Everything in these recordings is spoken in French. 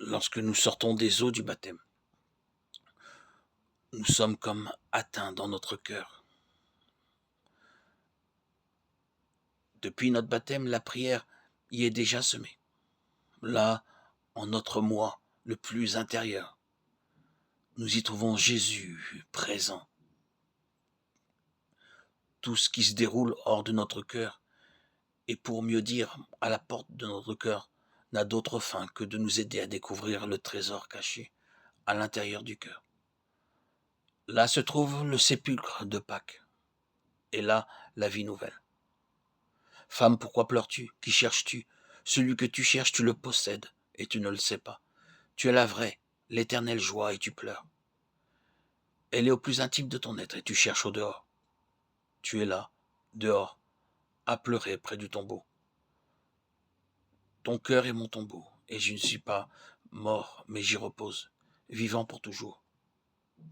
lorsque nous sortons des eaux du baptême, nous sommes comme atteints dans notre cœur. Depuis notre baptême, la prière y est déjà semée. Là, en notre moi le plus intérieur, nous y trouvons Jésus présent. Tout ce qui se déroule hors de notre cœur, et pour mieux dire, à la porte de notre cœur, n'a d'autre fin que de nous aider à découvrir le trésor caché à l'intérieur du cœur. Là se trouve le sépulcre de Pâques, et là la vie nouvelle. Femme, pourquoi pleures-tu? Qui cherches-tu? Celui que tu cherches, tu le possèdes, et tu ne le sais pas. Tu es la vraie, l'éternelle joie, et tu pleures. Elle est au plus intime de ton être, et tu cherches au dehors. Tu es là, dehors, à pleurer près du tombeau. Ton cœur est mon tombeau, et je ne suis pas mort, mais j'y repose, vivant pour toujours.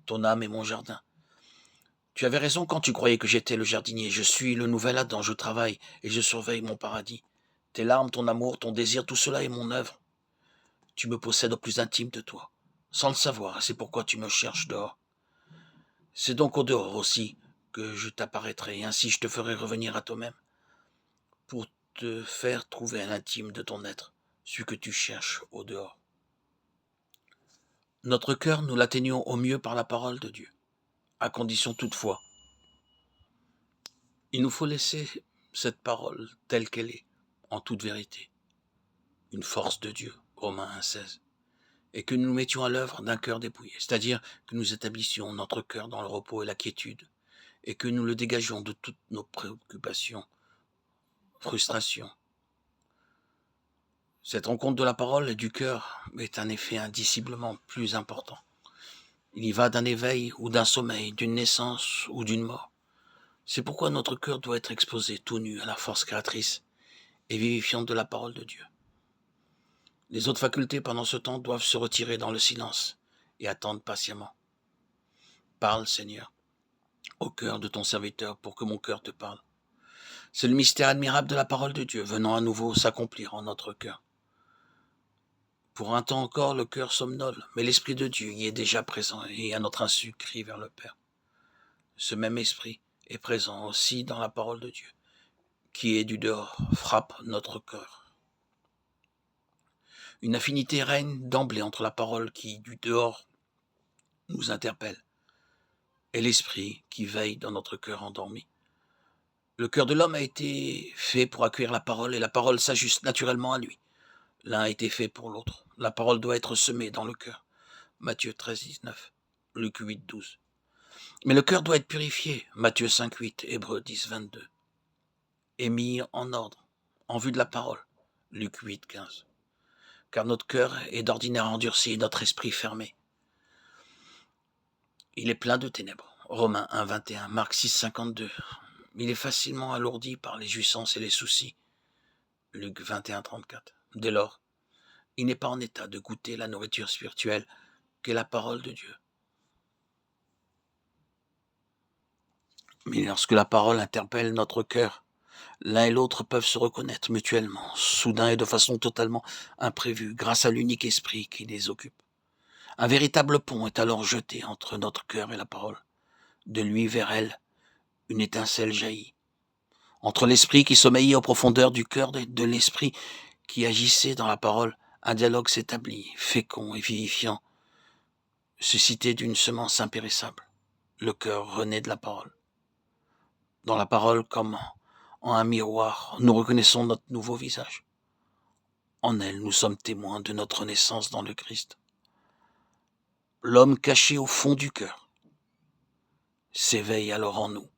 Ton âme est mon jardin. Tu avais raison quand tu croyais que j'étais le jardinier. Je suis le nouvel Adam, je travaille et je surveille mon paradis. Tes larmes, ton amour, ton désir, tout cela est mon œuvre. Tu me possèdes au plus intime de toi, sans le savoir, et c'est pourquoi tu me cherches dehors. C'est donc au dehors aussi que je t'apparaîtrai, et ainsi je te ferai revenir à toi-même, pour te faire trouver à l'intime de ton être, celui que tu cherches au dehors. Notre cœur, nous l'atteignons au mieux par la parole de Dieu, à condition toutefois. Il nous faut laisser cette parole telle qu'elle est, en toute vérité, une force de Dieu, Romains 1,16, et que nous nous mettions à l'œuvre d'un cœur dépouillé, c'est-à-dire que nous établissions notre cœur dans le repos et la quiétude, et que nous le dégagions de toutes nos préoccupations, frustrations. Cette rencontre de la parole et du cœur est un effet indiciblement plus important. Il y va d'un éveil ou d'un sommeil, d'une naissance ou d'une mort. C'est pourquoi notre cœur doit être exposé tout nu à la force créatrice et vivifiante de la parole de Dieu. Les autres facultés pendant ce temps doivent se retirer dans le silence et attendre patiemment. Parle, Seigneur, au cœur de ton serviteur pour que mon cœur te parle. C'est le mystère admirable de la parole de Dieu venant à nouveau s'accomplir en notre cœur. Pour un temps encore, le cœur somnole, mais l'Esprit de Dieu y est déjà présent et à notre insu crie vers le Père. Ce même Esprit est présent aussi dans la parole de Dieu, qui est du dehors, frappe notre cœur. Une affinité règne d'emblée entre la parole qui, du dehors, nous interpelle, et l'Esprit qui veille dans notre cœur endormi. Le cœur de l'homme a été fait pour accueillir la parole, et la parole s'ajuste naturellement à lui. L'un a été fait pour l'autre. La parole doit être semée dans le cœur. Matthieu 13, 19, Luc 8, 12. Mais le cœur doit être purifié. Matthieu 5, 8, Hébreux 10, 22. Et mis en ordre, en vue de la parole. Luc 8, 15. Car notre cœur est d'ordinaire endurci et notre esprit fermé. Il est plein de ténèbres. Romains 1, 21, Marc 6, 52. Il est facilement alourdi par les jouissances et les soucis. Luc 21, 34. Dès lors, il n'est pas en état de goûter la nourriture spirituelle qu'est la parole de Dieu. Mais lorsque la parole interpelle notre cœur, l'un et l'autre peuvent se reconnaître mutuellement, soudain et de façon totalement imprévue, grâce à l'unique esprit qui les occupe. Un véritable pont est alors jeté entre notre cœur et la parole. De lui vers elle, une étincelle jaillit. Entre l'esprit qui sommeillait aux profondeurs du cœur et de l'esprit qui agissait dans la parole, un dialogue s'établit, fécond et vivifiant, suscité d'une semence impérissable. Le cœur renaît de la parole. Dans la parole, comme en un miroir, nous reconnaissons notre nouveau visage. En elle, nous sommes témoins de notre naissance dans le Christ. L'homme caché au fond du cœur s'éveille alors en nous.